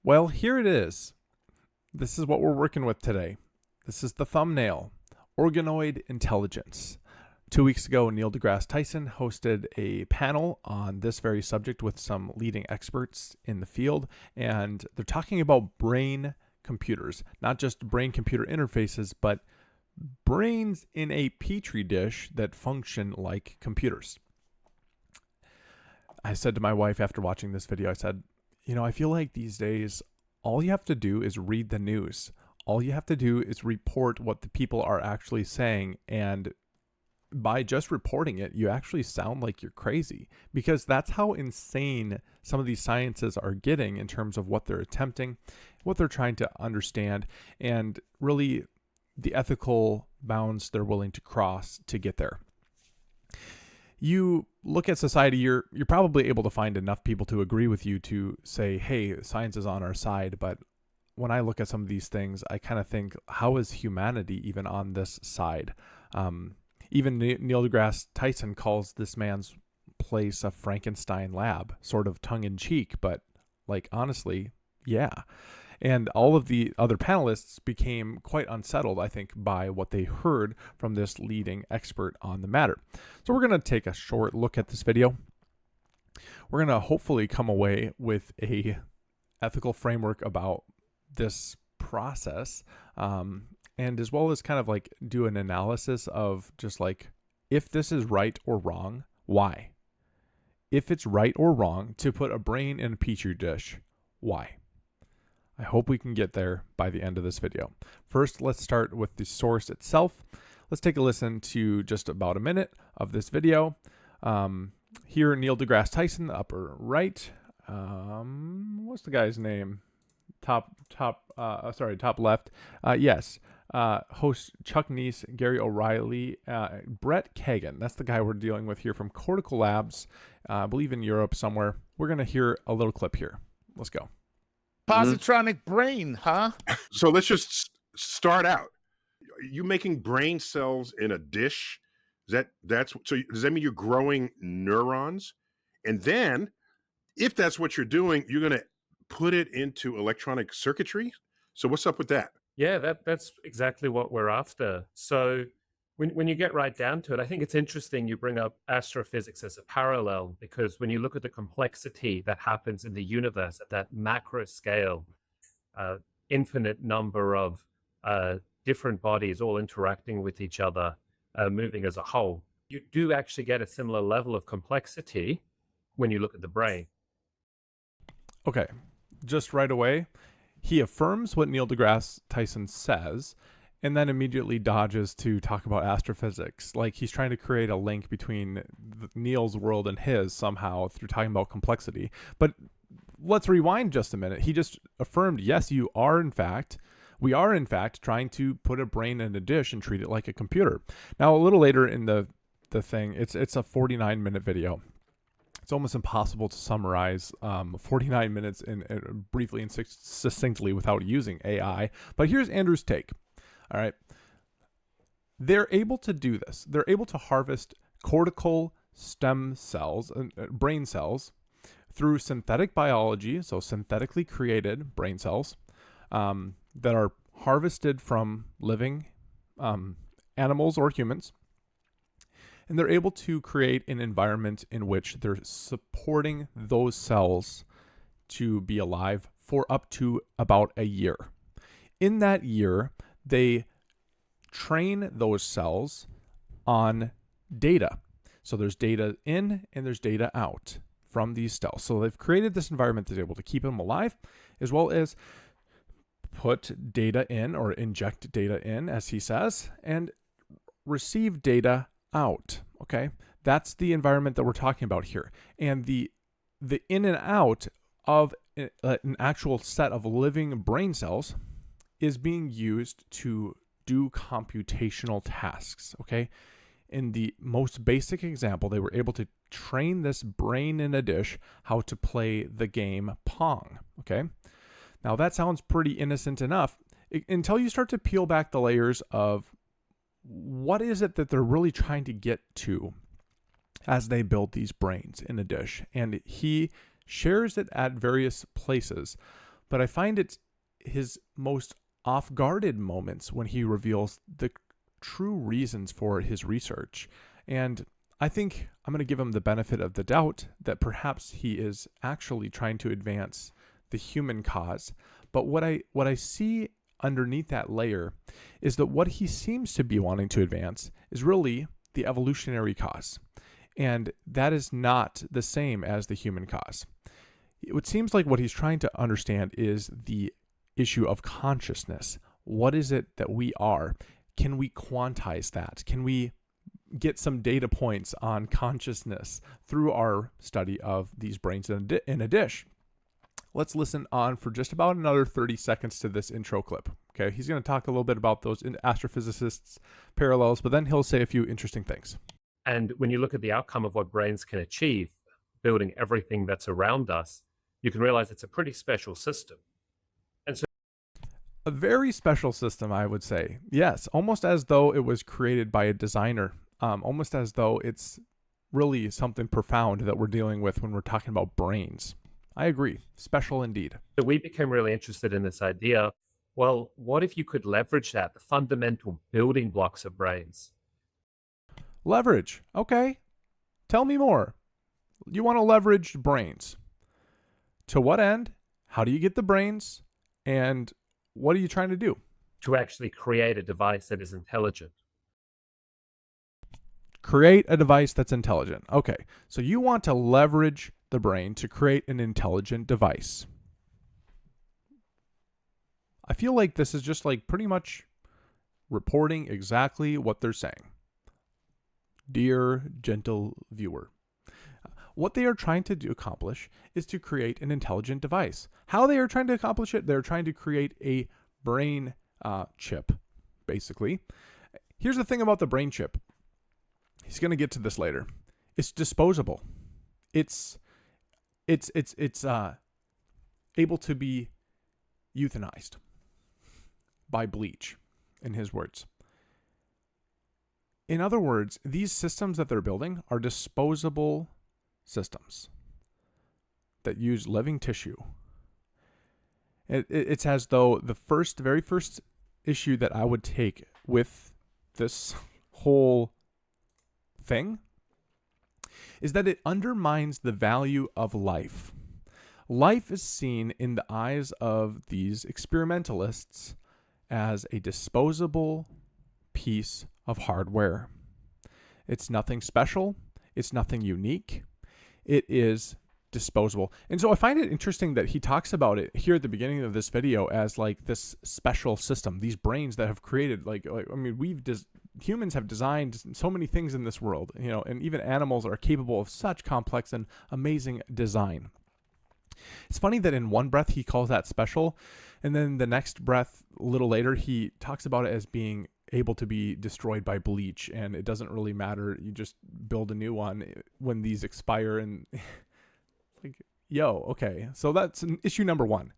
Well, here it is. This is what we're working with today. This is the thumbnail. Organoid intelligence. 2 weeks ago, Neil deGrasse Tyson hosted a panel on this very subject with some leading experts in the field, and they're talking about brain computers, not just brain-computer interfaces, but brains in a petri dish that function like computers. I said to my wife after watching this video, I said, I feel like these days, all you have to do is read the news. All you have to do is report what the people are actually saying, and by just reporting it, you actually sound like you're crazy, because that's how insane some of these sciences are getting in terms of what they're attempting, what they're trying to understand, and really the ethical bounds they're willing to cross to get there. You look at society, you're probably able to find enough people to agree with you to say, hey, science is on our side. But when I look at some of these things, I kind of think, how is humanity even on this side? Even Neil deGrasse Tyson calls this man's place a Frankenstein lab, sort of tongue-in-cheek, but honestly, yeah. And all of the other panelists became quite unsettled, I think, by what they heard from this leading expert on the matter. So we're going to take a short look at this video. We're going to hopefully come away with a ethical framework about this process, and as well as kind of do an analysis of just if this is right or wrong, why? If it's right or wrong to put a brain in a petri dish, why? I hope we can get there by the end of this video. First, let's start with the source itself. Let's take a listen to just about a minute of this video. Here, Neil deGrasse Tyson, the upper right. What's the guy's name? Top left. Yes. Host Chuck Neese, Gary O'Reilly, Brett Kagan. That's the guy we're dealing with here from Cortical Labs, I believe in Europe somewhere. We're going to hear a little clip here. Let's go. Positronic brain, huh? So let's just start out. Are you making brain cells in a dish? So does that mean you're growing neurons? And then if that's what you're doing, you're going to put it into electronic circuitry? So what's up with that? Yeah, that's exactly what we're after. So when you get right down to it, I think it's interesting you bring up astrophysics as a parallel, because when you look at the complexity that happens in the universe at that macro scale, infinite number of different bodies all interacting with each other, moving as a whole, you do actually get a similar level of complexity when you look at the brain. Okay, just right away, he affirms what Neil deGrasse Tyson says, and then immediately dodges to talk about astrophysics. He's trying to create a link between Neil's world and his somehow through talking about complexity. But let's rewind just a minute. He just affirmed, yes, we are in fact trying to put a brain in a dish and treat it like a computer. Now, a little later in the thing, it's a 49-minute video. It's almost impossible to summarize 49 minutes in briefly and succinctly without using AI. But here's Andrew's take. All right. They're able to do this. They're able to harvest cortical stem cells, brain cells, through synthetic biology, so synthetically created brain cells that are harvested from living animals or humans. And they're able to create an environment in which they're supporting those cells to be alive for up to about a year. In that year, they train those cells on data. So there's data in and there's data out from these cells. So they've created this environment that's able to keep them alive, as well as put data in or inject data in, as he says, and receive data out. Okay, that's the environment that we're talking about here. And the in and out of an actual set of living brain cells is being used to do computational tasks. Okay, in the most basic example, they were able to train this brain in a dish how to play the game Pong. Okay, now that sounds pretty innocent enough until you start to peel back the layers of what is it that they're really trying to get to as they build these brains in a dish. And he shares it at various places, but I find it's his most off-guarded moments when he reveals the true reasons for his research. And I think I'm going to give him the benefit of the doubt that perhaps he is actually trying to advance the human cause. But what I see underneath that layer is that what he seems to be wanting to advance is really the evolutionary cause. And that is not the same as the human cause. It seems like what he's trying to understand is the issue of consciousness. What is it that we are? Can we quantize that? Can we get some data points on consciousness through our study of these brains in a dish? Let's listen on for just about another 30 seconds to this intro clip. Okay, he's going to talk a little bit about those astrophysicists' parallels, but then he'll say a few interesting things. And when you look at the outcome of what brains can achieve, building everything that's around us, you can realize it's a pretty special system. And so a very special system, I would say. Yes, almost as though it was created by a designer, almost as though it's really something profound that we're dealing with when we're talking about brains. I agree. Special indeed. So we became really interested in this idea. Well, what if you could leverage that, the fundamental building blocks of brains? Leverage. Okay. Tell me more. You want to leverage brains. To what end? How do you get the brains? And what are you trying to do? To actually create a device that is intelligent. Create a device that's intelligent. Okay. So you want to leverage the brain to create an intelligent device. I feel like this is just like pretty much reporting exactly what they're saying. Dear gentle viewer, what they are trying to accomplish is to create an intelligent device. How they are trying to accomplish it? They're trying to create a brain chip, basically. Here's the thing about the brain chip. He's going to get to this later. It's disposable. It's able to be euthanized by bleach, in his words. In other words, these systems that they're building are disposable systems that use living tissue. It's as though the very first issue that I would take with this whole thing is that it undermines the value of life. Life is seen in the eyes of these experimentalists as a disposable piece of hardware. It's nothing special. It's nothing unique. It is disposable. And so I find it interesting that he talks about it here at the beginning of this video as like this special system, these brains that have created humans have designed so many things in this world, and even animals are capable of such complex and amazing design. It's funny that in one breath he calls that special, and then the next breath, a little later, he talks about it as being able to be destroyed by bleach, and it doesn't really matter. You just build a new one when these expire, and like, okay. So that's issue number one.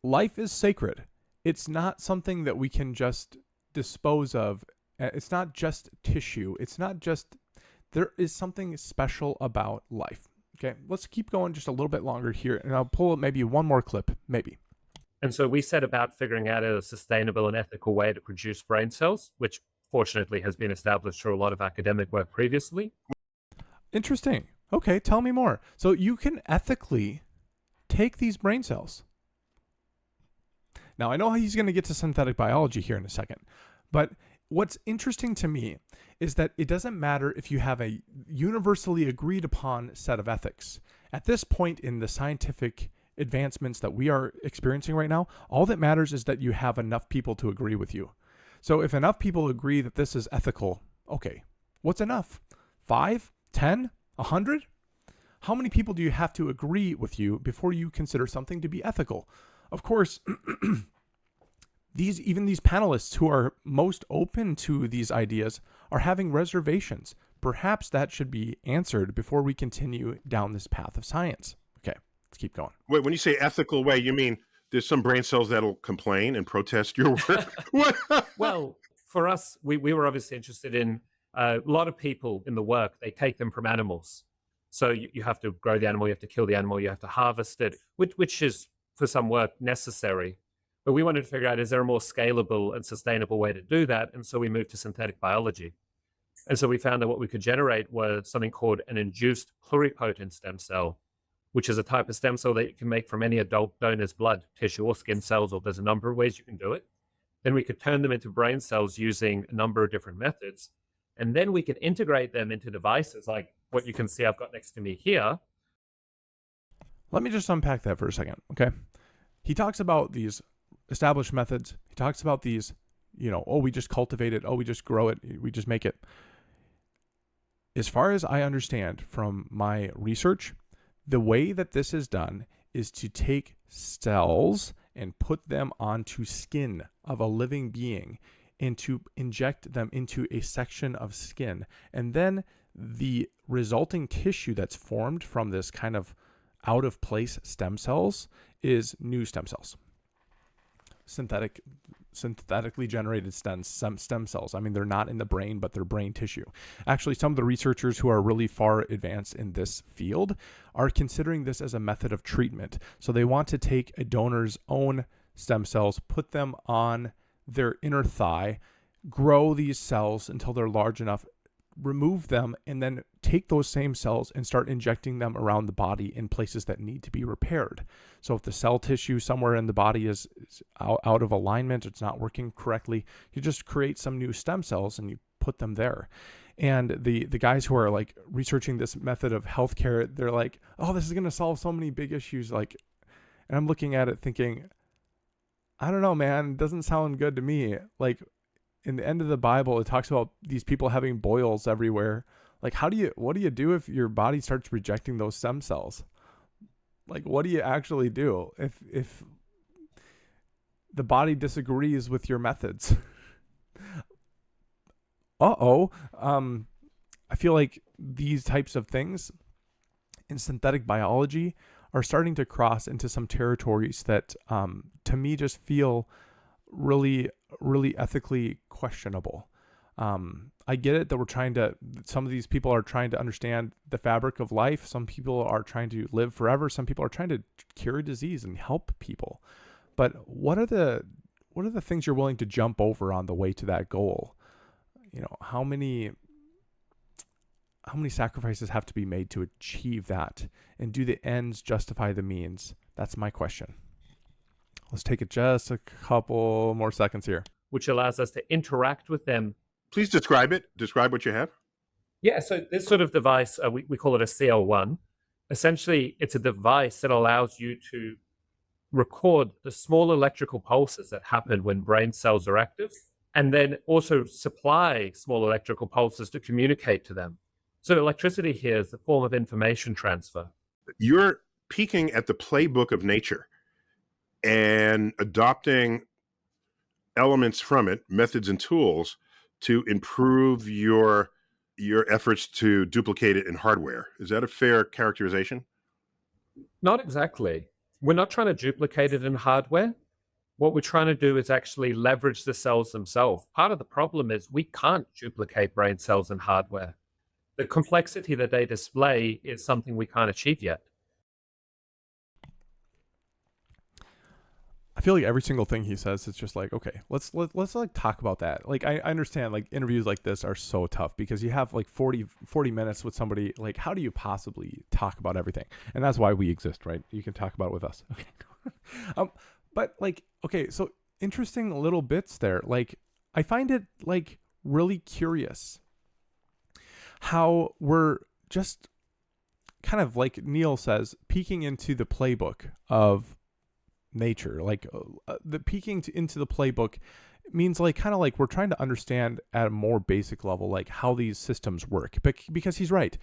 Life is sacred. It's not something that we can just dispose of. It's not just tissue. There is something special about life. Okay, let's keep going just a little bit longer here, and I'll pull up maybe one more clip, maybe. And so we set about figuring out a sustainable and ethical way to produce brain cells, which fortunately has been established through a lot of academic work previously. Interesting. Okay, tell me more. So you can ethically take these brain cells. Now, I know he's going to get to synthetic biology here in a second, but what's interesting to me is that it doesn't matter if you have a universally agreed upon set of ethics. At this point in the scientific advancements that we are experiencing right now, all that matters is that you have enough people to agree with you. So if enough people agree that this is ethical, okay, what's enough? 5, 10, 100? How many people do you have to agree with you before you consider something to be ethical? Of course, these panelists who are most open to these ideas are having reservations. Perhaps that should be answered before we continue down this path of science. Okay, let's keep going. Wait, when you say ethical way, you mean there's some brain cells that'll complain and protest your work? What? Well, for us, we were obviously interested in a lot of people in the work, they take them from animals. So you have to grow the animal, you have to kill the animal, you have to harvest it, which is for some work necessary. But we wanted to figure out, is there a more scalable and sustainable way to do that? And so we moved to synthetic biology. And so we found that what we could generate was something called an induced pluripotent stem cell, which is a type of stem cell that you can make from any adult donor's blood, tissue, or skin cells, or there's a number of ways you can do it. Then we could turn them into brain cells using a number of different methods. And then we could integrate them into devices like what you can see I've got next to me here. Let me just unpack that for a second, okay? He talks about these established methods. He talks about these, oh, we just cultivate it. Oh, we just grow it. We just make it. As far as I understand from my research, the way that this is done is to take cells and put them onto skin of a living being and to inject them into a section of skin. And then the resulting tissue that's formed from this kind of out of place stem cells is new stem cells. Synthetically generated stem cells. I mean, they're not in the brain, but they're brain tissue. Actually, some of the researchers who are really far advanced in this field are considering this as a method of treatment. So they want to take a donor's own stem cells, put them on their inner thigh, grow these cells until they're large enough, remove them, and then take those same cells and start injecting them around the body in places that need to be repaired. So if the cell tissue somewhere in the body is out of alignment, it's not working correctly, you just create some new stem cells and you put them there. And the guys who are like researching this method of healthcare, they're like, oh, this is going to solve so many big issues. And I'm looking at it thinking, I don't know, man, it doesn't sound good to me. Like, in the end of the Bible, it talks about these people having boils everywhere. Like, what do you do if your body starts rejecting those stem cells? Like, what do you actually do if the body disagrees with your methods? I feel like these types of things in synthetic biology are starting to cross into some territories that, to me, just feel really, really ethically questionable. I get it that some of these people are trying to understand the fabric of life. Some people are trying to live forever. Some people are trying to cure disease and help people. But what are the things you're willing to jump over on the way to that goal? How many sacrifices have to be made to achieve that? And do the ends justify the means? That's my question. Let's take it just a couple more seconds here. Which allows us to interact with them. Please describe it. Describe what you have. Yeah, so this sort of device, we call it a CL1. Essentially, it's a device that allows you to record the small electrical pulses that happen when brain cells are active, and then also supply small electrical pulses to communicate to them. So electricity here is the form of information transfer. You're peeking at the playbook of nature and adopting elements from it, methods and tools, to improve your efforts to duplicate it in hardware. Is that a fair characterization? Not exactly. We're not trying to duplicate it in hardware. What we're trying to do is actually leverage the cells themselves. Part of the problem is we can't duplicate brain cells in hardware. The complexity that they display is something we can't achieve yet. I feel like every single thing he says is just like, okay, let's like talk about that. Like, I understand like interviews like this are so tough because you have like 40 minutes with somebody. Like, how do you possibly talk about everything? And that's why we exist, right? You can talk about it with us. Okay. But like, okay, so interesting little bits there. Like, I find it like really curious how we're just kind of, like Neil says, peeking into the playbook of nature. Like the peeking into the playbook means like kind of like we're trying to understand at a more basic level like how these systems work. But because he's right,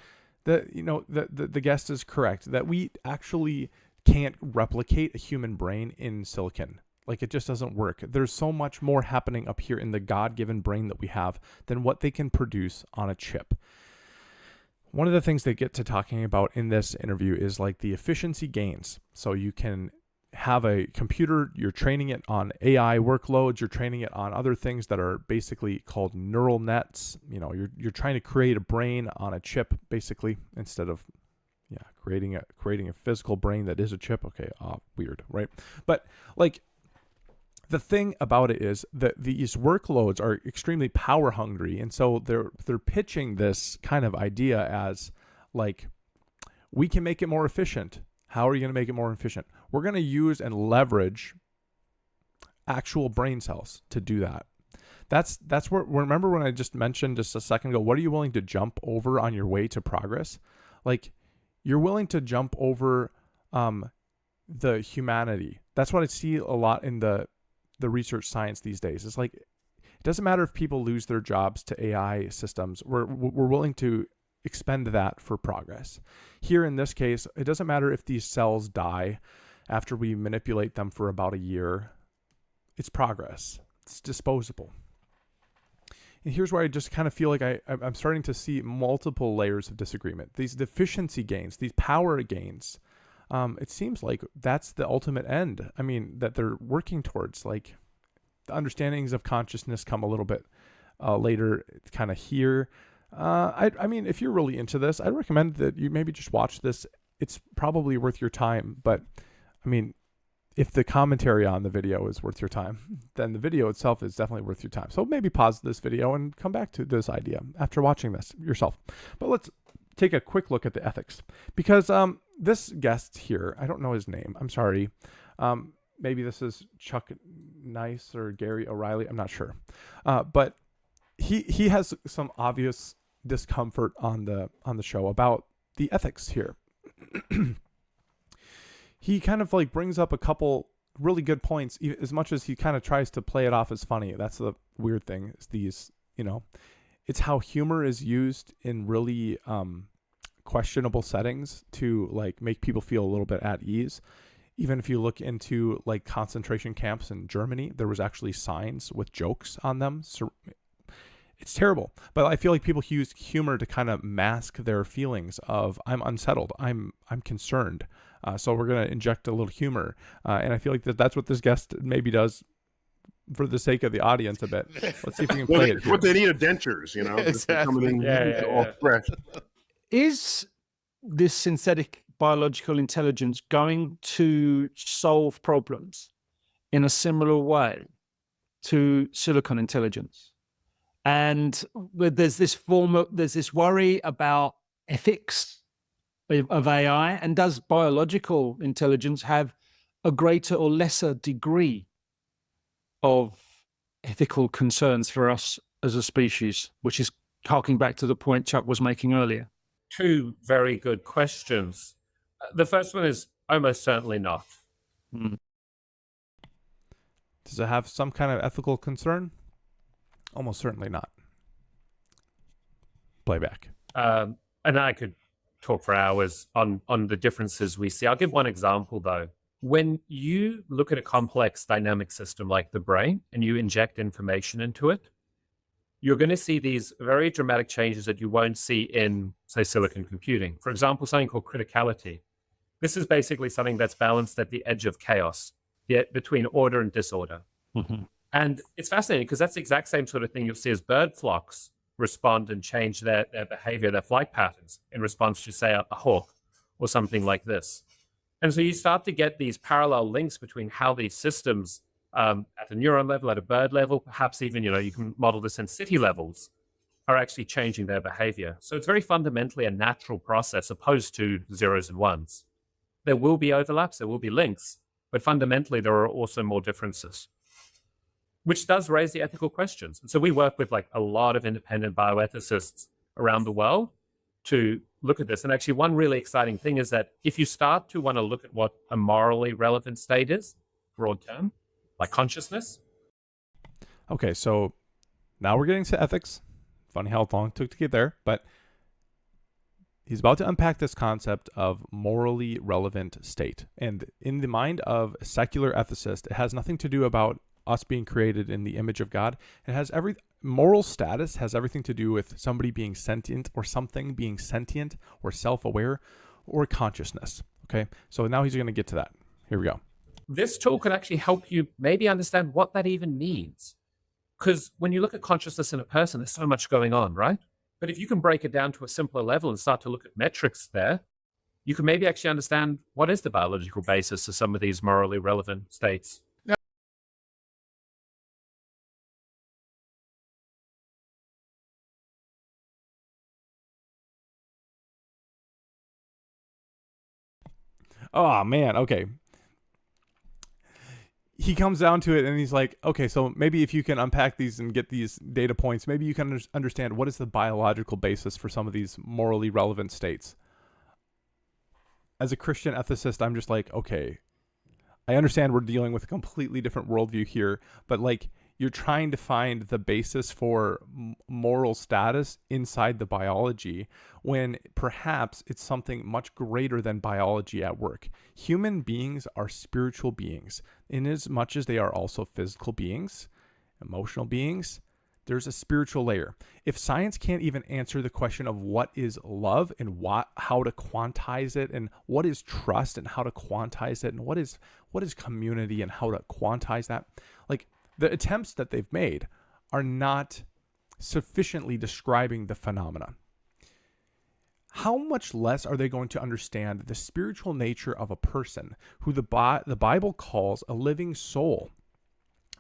the guest is correct that we actually can't replicate a human brain in silicon. Like, it just doesn't work. There's so much more happening up here in the God-given brain that we have than what they can produce on a chip. One of the things they get to talking about in this interview is like the efficiency gains. So you can have a computer, you're training it on AI workloads, you're training it on other things that are basically called neural nets. You're trying to create a brain on a chip, basically, instead of Yeah, creating a physical brain that is a chip. Okay, weird, right? But like the thing about it is that these workloads are extremely power hungry, and so they're pitching this kind of idea as like, we can make it more efficient. How are you going to make it more efficient? We're going to use and leverage actual brain cells to do that. That's where, remember when I just mentioned just a second ago, what are you willing to jump over on your way to progress? Like, you're willing to jump over the humanity. That's what I see a lot in the research science these days. It's like, it doesn't matter if people lose their jobs to AI systems. We're willing to expend that for progress. Here in this case, it doesn't matter if these cells die after we manipulate them for about a year. It's progress. It's disposable. And here's where I just kind of feel like I'm starting to see multiple layers of disagreement. These efficiency gains, these power gains, it seems like that's the ultimate end. I mean, that they're working towards. Like, the understandings of consciousness come a little bit later, kind of here. I mean, if you're really into this, I'd recommend that you maybe just watch this. It's probably worth your time. But I mean, if the commentary on the video is worth your time, then the video itself is definitely worth your time. So maybe pause this video and come back to this idea after watching this yourself. But let's take a quick look at the ethics, because this guest here, I don't know his name. I'm sorry. Maybe this is Chuck Nice or Gary O'Reilly. I'm not sure. But he has some obvious discomfort on the show about the ethics here. He kind of like brings up a couple really good points, as much as he kind of tries to play it off as funny. That's the weird thing, is these, it's how humor is used in really questionable settings to like make people feel a little bit at ease. Even if you look into like concentration camps in Germany, there was actually signs with jokes on them. So it's terrible, but I feel like people use humor to kind of mask their feelings of, I'm unsettled, I'm concerned. So we're going to inject a little humor. And I feel like that's what this guest maybe does for the sake of the audience a bit. Let's see if we can play it here. What they need are dentures, Exactly. Coming in Yeah. all fresh. Is this synthetic biological intelligence going to solve problems in a similar way to silicon intelligence? And there's this worry about ethics of AI, and does biological intelligence have a greater or lesser degree of ethical concerns for us as a species, which is harking back to the point Chuck was making earlier? Two very good questions. The first one is almost certainly not. Does it have some kind of ethical concern? Almost certainly not. Playback. And I could talk for hours on the differences we see. I'll give one example, though. When you look at a complex dynamic system like the brain and you inject information into it, you're going to see these very dramatic changes that you won't see in, say, silicon computing. For example, something called criticality. This is basically something that's balanced at the edge of chaos, between order and disorder. Mm-hmm. And it's fascinating because that's the exact same sort of thing you'll see as bird flocks respond and change their behavior, their flight patterns in response to, say, a hawk or something like this. And so you start to get these parallel links between how these systems at a neuron level, at a bird level, perhaps even, you can model this in city levels, are actually changing their behavior. So it's very fundamentally a natural process opposed to zeros and ones. There will be overlaps, there will be links, but fundamentally there are also more differences, which does raise the ethical questions. And so we work with like a lot of independent bioethicists around the world to look at this. And actually one really exciting thing is that if you start to want to look at what a morally relevant state is, broad term, like consciousness. Okay, so now we're getting to ethics. Funny how long it took to get there, but he's about to unpack this concept of morally relevant state. And in the mind of a secular ethicist, it has nothing to do about us being created in the image of God. It has moral status has everything to do with somebody being sentient or something being sentient or self-aware or consciousness. Okay, so now he's going to get to that. Here we go. This tool can actually help you maybe understand what that even means. Because when you look at consciousness in a person, there's so much going on, right? But if you can break it down to a simpler level and start to look at metrics there, you can maybe actually understand what is the biological basis of some of these morally relevant states. Oh man, okay. He comes down to it and he's like, okay, so maybe if you can unpack these and get these data points, maybe you can understand what is the biological basis for some of these morally relevant states. As a Christian ethicist, I'm just like, okay, I understand we're dealing with a completely different worldview here, but like you're trying to find the basis for moral status inside the biology when perhaps it's something much greater than biology at work. Human beings are spiritual beings in as much as they are also physical beings, emotional beings. There's a spiritual layer. If science can't even answer the question of what is love and how to quantize it, and what is trust and how to quantize it, and what is community and how to quantize that, like the attempts that they've made are not sufficiently describing the phenomena. How much less are they going to understand the spiritual nature of a person who the Bible calls a living soul?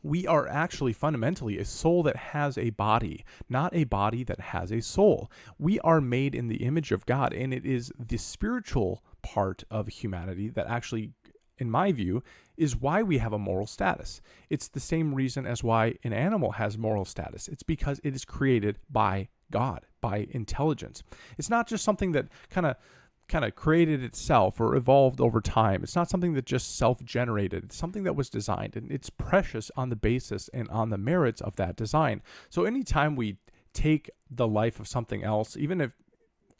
We are actually fundamentally a soul that has a body, not a body that has a soul. We are made in the image of God, and it is the spiritual part of humanity that actually, in my view, is why we have a moral status. It's the same reason as why an animal has moral status. It's because it is created by God, by intelligence. It's not just something that kind of created itself or evolved over time. It's not something that just self-generated. It's something that was designed, and it's precious on the basis and on the merits of that design. So anytime we take the life of something else, even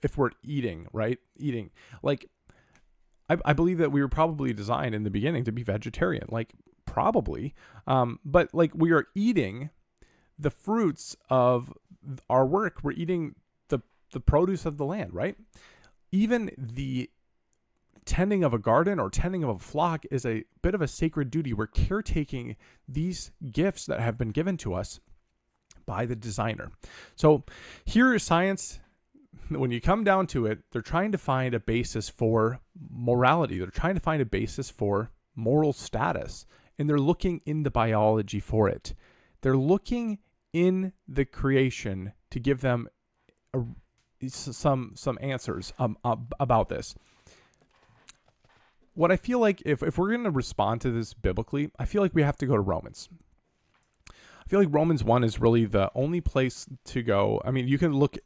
if we're eating, right? Eating, like I believe that we were probably designed in the beginning to be vegetarian, like probably, but like we are eating the fruits of our work. We're eating the produce of the land, right? Even the tending of a garden or tending of a flock is a bit of a sacred duty. We're caretaking these gifts that have been given to us by the designer. So here is science. When you come down to it, they're trying to find a basis for morality. They're trying to find a basis for moral status, and they're looking in the biology for it. They're looking in the creation to give them some answers about this. What I feel like if we're going to respond to this biblically, I feel like we have to go to Romans. I feel like Romans 1 is really the only place to go. I mean, you can look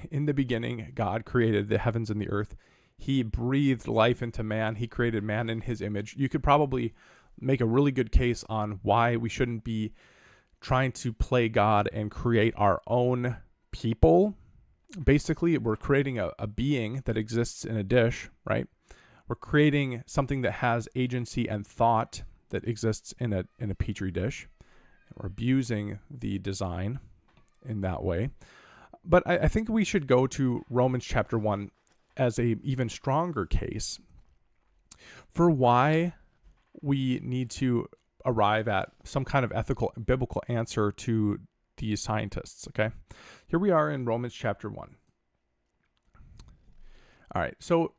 in the beginning, God created the heavens and the earth. He breathed life into man. He created man in his image. You could probably make a really good case on why we shouldn't be trying to play God and create our own people. Basically, we're creating a being that exists in a dish, right? We're creating something that has agency and thought that exists in a petri dish. We're abusing the design in that way. But I think we should go to Romans chapter 1 as a even stronger case for why we need to arrive at some kind of ethical and biblical answer to these scientists, okay? Here we are in Romans chapter 1. All right, so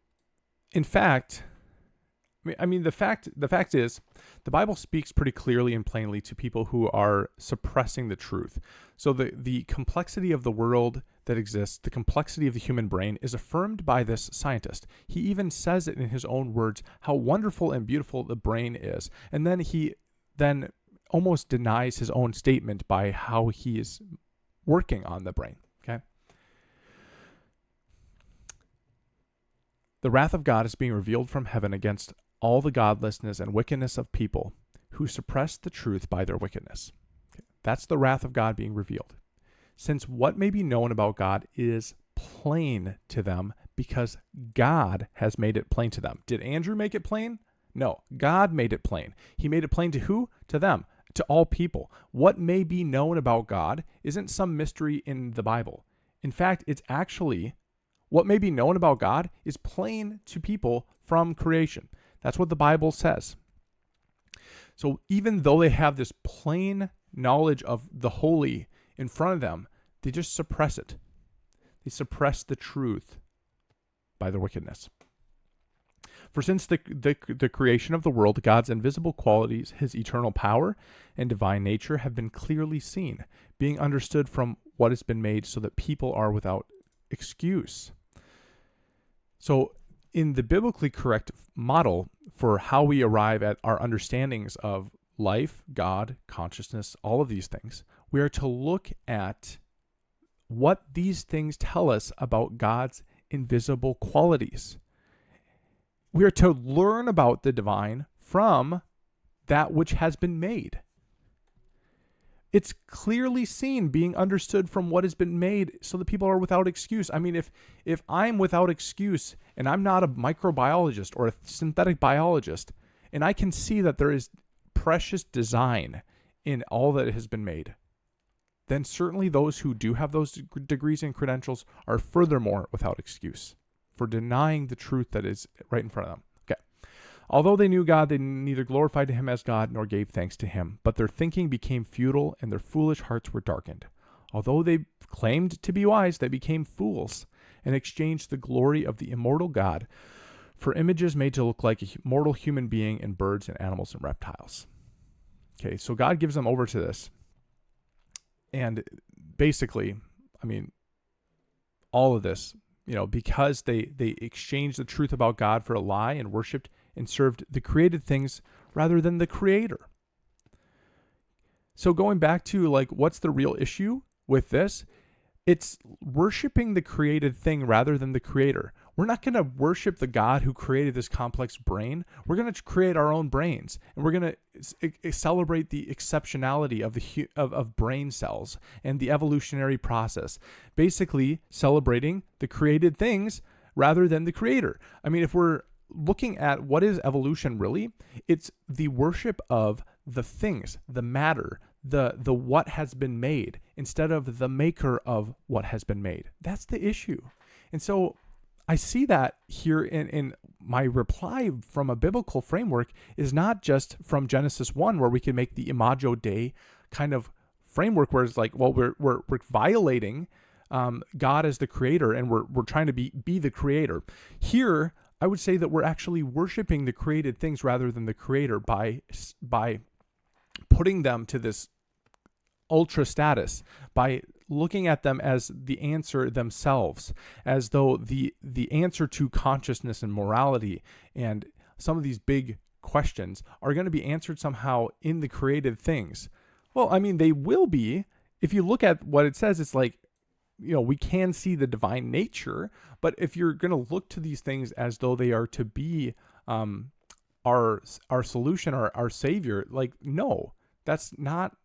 in fact, the fact is, the Bible speaks pretty clearly and plainly to people who are suppressing the truth. So the complexity of the world that exists, the complexity of the human brain is affirmed by this scientist. He even says it in his own words, how wonderful and beautiful the brain is. And then he almost denies his own statement by how he is working on the brain, okay? The wrath of God is being revealed from heaven against all the godlessness and wickedness of people who suppress the truth by their wickedness. Okay. That's the wrath of God being revealed. Since what may be known about God is plain to them because God has made it plain to them. Did Andrew make it plain? No, God made it plain. He made it plain to who? To them, to all people. What may be known about God isn't some mystery in the Bible. In fact, it's actually what may be known about God is plain to people from creation. That's what the Bible says. So even though they have this plain knowledge of the holy in front of them, they just suppress it. They suppress the truth by their wickedness. For since the creation of the world, God's invisible qualities, his eternal power and divine nature have been clearly seen, being understood from what has been made, so that people are without excuse. So in the biblically correct model for how we arrive at our understandings of life, God, consciousness, all of these things, we are to look at what these things tell us about God's invisible qualities. We are to learn about the divine from that which has been made. It's clearly seen, being understood from what has been made, so that people are without excuse. I mean, if I'm without excuse and I'm not a microbiologist or a synthetic biologist, and I can see that there is precious design in all that has been made, then certainly those who do have those degrees and credentials are furthermore without excuse for denying the truth that is right in front of them. Okay. Although they knew God, they neither glorified him as God nor gave thanks to him, but their thinking became futile and their foolish hearts were darkened. Although they claimed to be wise, they became fools and exchanged the glory of the immortal God for images made to look like a mortal human being and birds and animals and reptiles. Okay, so God gives them over to this. And basically, I mean, all of this, because they exchanged the truth about God for a lie and worshipped and served the created things rather than the creator. So going back to what's the real issue with this? It's worshiping the created thing rather than the creator. We're not going to worship the God who created this complex brain. We're going to create our own brains, and we're going to celebrate the exceptionality of brain cells and the evolutionary process, basically celebrating the created things rather than the creator. I mean, if we're looking at what is evolution really, it's the worship of the things, the matter, the what has been made, instead of the maker of what has been made. That's the issue. And so I see that here in my reply from a biblical framework is not just from Genesis 1, where we can make the Imago Dei kind of framework, where it's like, well, we're violating God as the creator, and we're trying to be the creator. Here, I would say that we're actually worshiping the created things rather than the creator by putting them to this ultra status, by looking at them as the answer themselves, as though the answer to consciousness and morality and some of these big questions are going to be answered somehow in the created things. Well, I mean, they will be. If you look at what it says, it's like, we can see the divine nature, but if you're going to look to these things as though they are to be our solution, our savior, no, that's not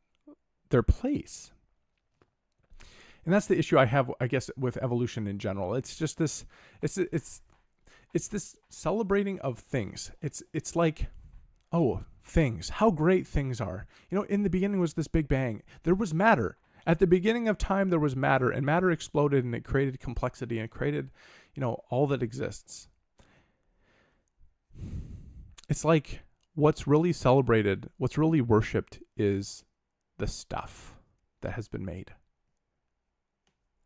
their place. And that's the issue I have, I guess, with evolution in general. It's just this, it's this celebrating of things. It's like, oh, things, how great things are. In the beginning was this big bang. There was matter. At the beginning of time, there was matter, and matter exploded, and it created complexity, and it created, all that exists. It's like what's really celebrated, what's really worshipped is the stuff that has been made,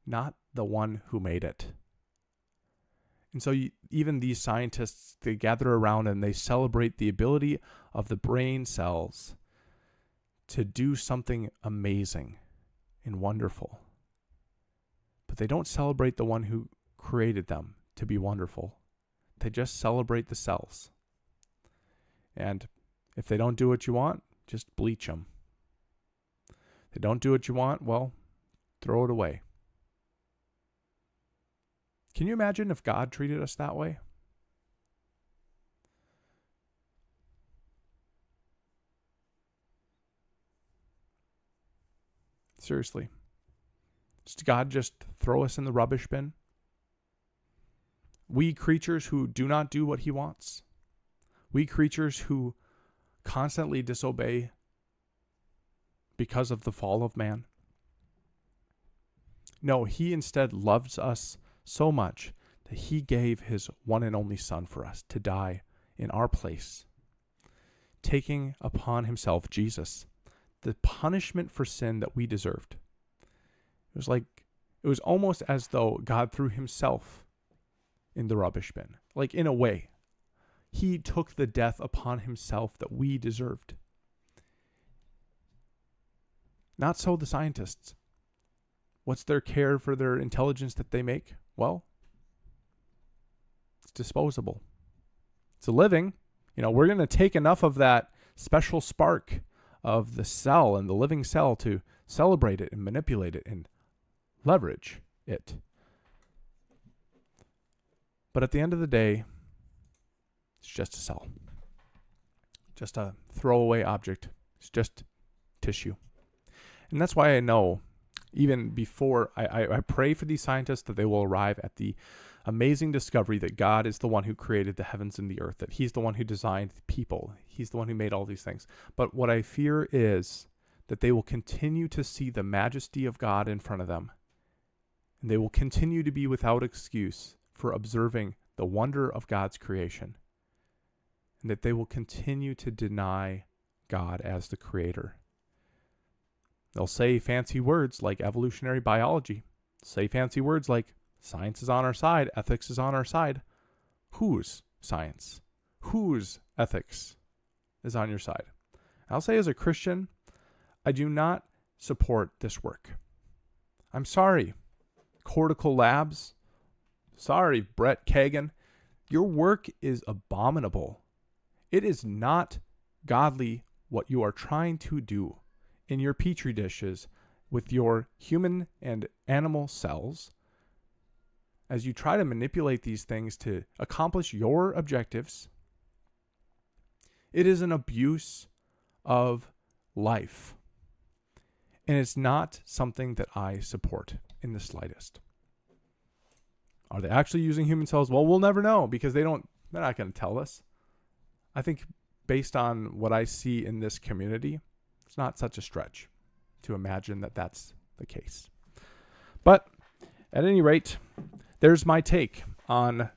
not the one who made it. And so even these scientists, they gather around and they celebrate the ability of the brain cells to do something amazing and wonderful. But they don't celebrate the one who created them to be wonderful. They just celebrate the cells. And if they don't do what you want, just bleach them. If they don't do what you want, well, throw it away. Can you imagine if God treated us that way? Seriously. Does God just throw us in the rubbish bin? We creatures who do not do what he wants. We creatures who constantly disobey because of the fall of man. No, he instead loves us so much that he gave his one and only son for us to die in our place, taking upon himself, Jesus, the punishment for sin that we deserved. It was almost as though God threw himself in the rubbish bin. In a way, He took the death upon himself that we deserved. Not so the scientists. What's their care for their intelligence that they make? Well, it's disposable. It's a living. We're going to take enough of that special spark of the cell and the living cell to celebrate it and manipulate it and leverage it. But at the end of the day, it's just a cell. Just a throwaway object. It's just tissue. And that's why I know, even before I pray for these scientists, that they will arrive at the amazing discovery that God is the one who created the heavens and the earth, that he's the one who designed people. He's the one who made all these things. But what I fear is that they will continue to see the majesty of God in front of them. And they will continue to be without excuse for observing the wonder of God's creation. And that they will continue to deny God as the creator. They'll say fancy words like evolutionary biology. Say fancy words like science is on our side, ethics is on our side. Whose science? Whose ethics is on your side? I'll say as a Christian, I do not support this work. I'm sorry, Cortical Labs. Sorry, Brett Kagan. Your work is abominable. It is not godly what you are trying to do in your petri dishes with your human and animal cells as you try to manipulate these things to accomplish your objectives. It is an abuse of life. And it's not something that I support in the slightest. Are they actually using human cells? Well, we'll never know because they're not going to tell us. I think based on what I see in this community, it's not such a stretch to imagine that that's the case. But at any rate, there's my take on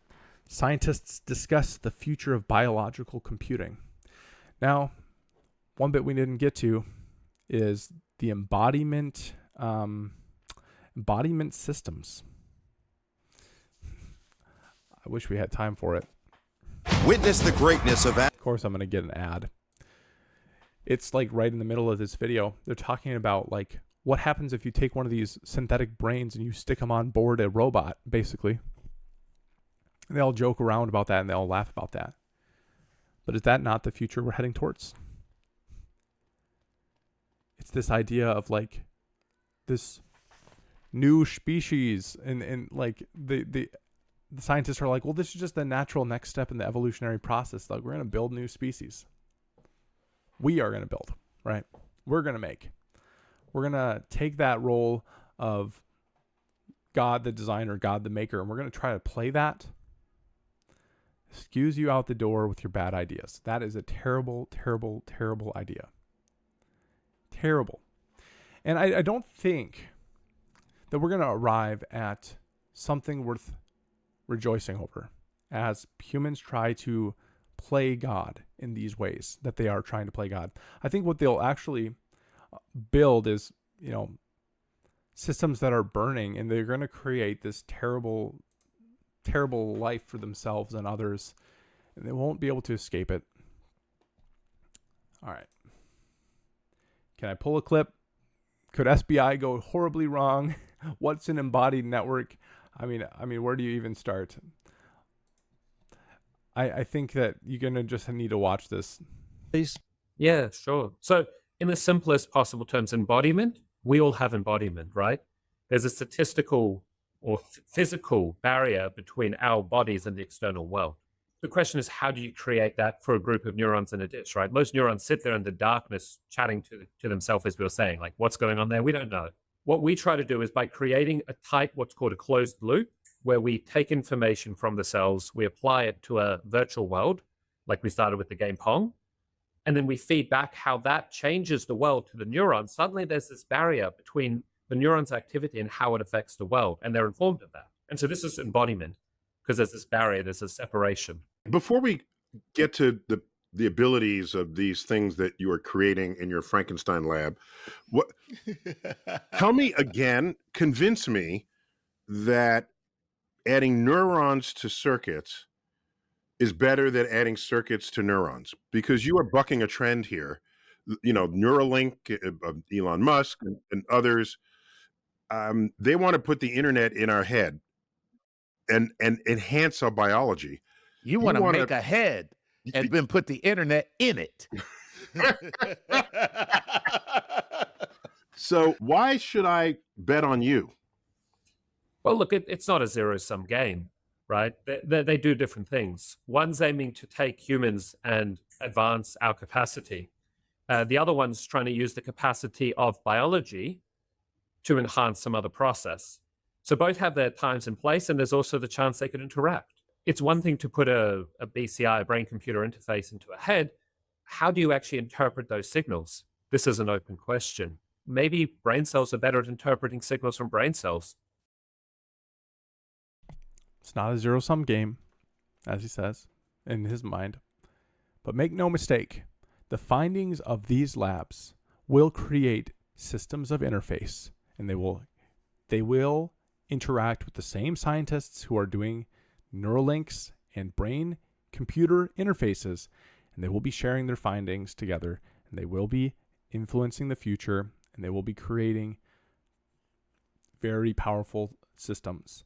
scientists discuss the future of biological computing. Now, one bit we didn't get to is the embodiment systems. I wish we had time for it. Witness the greatness of... Of course, I'm going to get an ad. It's like right in the middle of this video. They're talking about like what happens if you take one of these synthetic brains and you stick them on board a robot, basically. And they all joke around about that and they all laugh about that. But is that not the future we're heading towards? It's this idea of like this new species and like the scientists are like, well, this is just the natural next step in the evolutionary process. Like we're going to build new species. We are going to build, right? We're going to make. We're going to take that role of God the designer, God the maker, and we're going to try to play that. Excuse you out the door with your bad ideas. That is a terrible, terrible, terrible idea. Terrible. And I don't think that we're going to arrive at something worth rejoicing over as humans try to play God in these ways that they are trying to play God. I think what they'll actually build is, systems that are burning, and they're going to create this terrible, terrible life for themselves and others, and they won't be able to escape it. All right. Can I pull a clip? Could SBI go horribly wrong? What's an embodied network? I mean, where do you even start? I think that you're going to just need to watch this. Please. Yeah, sure. So in the simplest possible terms, embodiment, we all have embodiment, right? There's a statistical or physical barrier between our bodies and the external world. The question is, how do you create that for a group of neurons in a dish, right? Most neurons sit there in the darkness chatting to themselves, as we were saying, like what's going on there? We don't know. What we try to do is by creating a tight, what's called a closed loop, where we take information from the cells, we apply it to a virtual world, like we started with the game Pong, and then we feed back how that changes the world to the neurons. Suddenly there's this barrier between the neuron's activity and how it affects the world, and they're informed of that. And so this is embodiment, because there's this barrier, there's a separation. Before we get to the abilities of these things that you are creating in your Frankenstein lab, tell me again, convince me that adding neurons to circuits is better than adding circuits to neurons, because you are bucking a trend here. Neuralink of Elon Musk and others, they want to put the internet in our head and enhance our biology. You You want to want make a head and then put the internet in it. So why should I bet on you? Well, look, it's not a zero-sum game, right? They do different things. One's aiming to take humans and advance our capacity. The other one's trying to use the capacity of biology to enhance some other process. So both have their times and place, and there's also the chance they could interact. It's one thing to put a BCI, a brain-computer interface, into a head. How do you actually interpret those signals? This is an open question. Maybe brain cells are better at interpreting signals from brain cells. It's not a zero-sum game, as he says, in his mind. But make no mistake, the findings of these labs will create systems of interface, and they will interact with the same scientists who are doing Neuralinks and brain-computer interfaces, and they will be sharing their findings together, and they will be influencing the future, and they will be creating very powerful systems.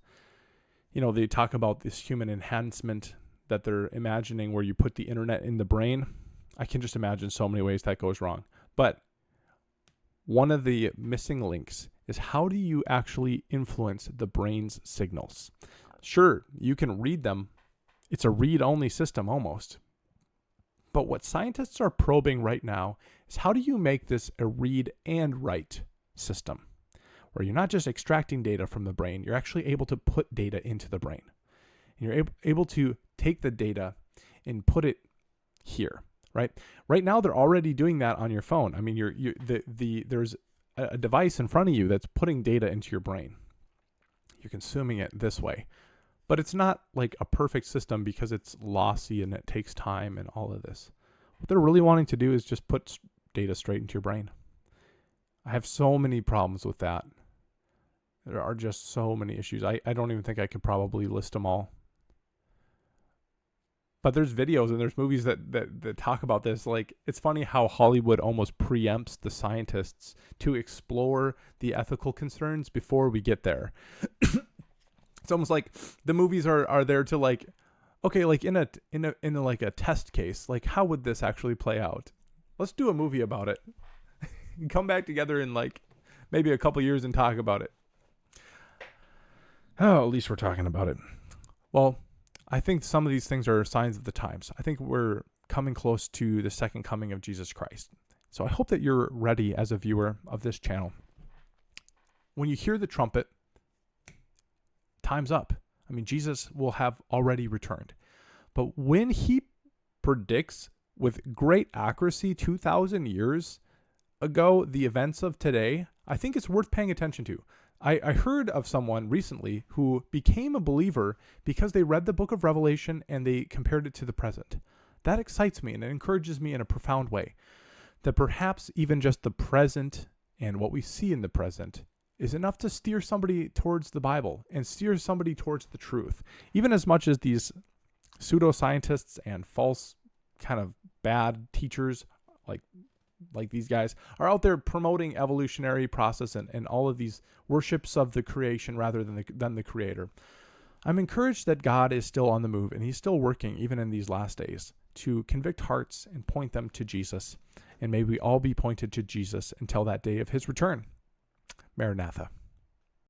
They talk about this human enhancement that they're imagining where you put the internet in the brain. I can just imagine so many ways that goes wrong. But one of the missing links is, how do you actually influence the brain's signals? Sure, you can read them. It's a read-only system almost. But what scientists are probing right now is, how do you make this a read and write system, where you're not just extracting data from the brain, you're actually able to put data into the brain. And you're able to take the data and put it here, right? Right now, they're already doing that on your phone. I mean, there's a device in front of you that's putting data into your brain. You're consuming it this way. But it's not like a perfect system, because it's lossy and it takes time and all of this. What they're really wanting to do is just put data straight into your brain. I have so many problems with that. There are just so many issues. I don't even think I could probably list them all. But there's videos and there's movies that talk about this. Like, it's funny how Hollywood almost preempts the scientists to explore the ethical concerns before we get there. It's almost like the movies are there to, like, okay, like in a like a test case, like, how would this actually play out? Let's do a movie about it. Come back together in like maybe a couple years and talk about it. Oh, at least we're talking about it. Well, I think some of these things are signs of the times. I think we're coming close to the second coming of Jesus Christ. So I hope that you're ready as a viewer of this channel. When you hear the trumpet, time's up. I mean, Jesus will have already returned. But when he predicts with great accuracy 2,000 years ago the events of today, I think it's worth paying attention to. I heard of someone recently who became a believer because they read the book of Revelation and they compared it to the present. That excites me and it encourages me in a profound way, that perhaps even just the present and what we see in the present is enough to steer somebody towards the Bible and steer somebody towards the truth. Even as much as these pseudoscientists and false kind of bad teachers like these guys are out there promoting evolutionary process and all of these worships of the creation rather than the creator. I'm encouraged that God is still on the move and he's still working even in these last days to convict hearts and point them to Jesus. And may we all be pointed to Jesus until that day of his return. Maranatha.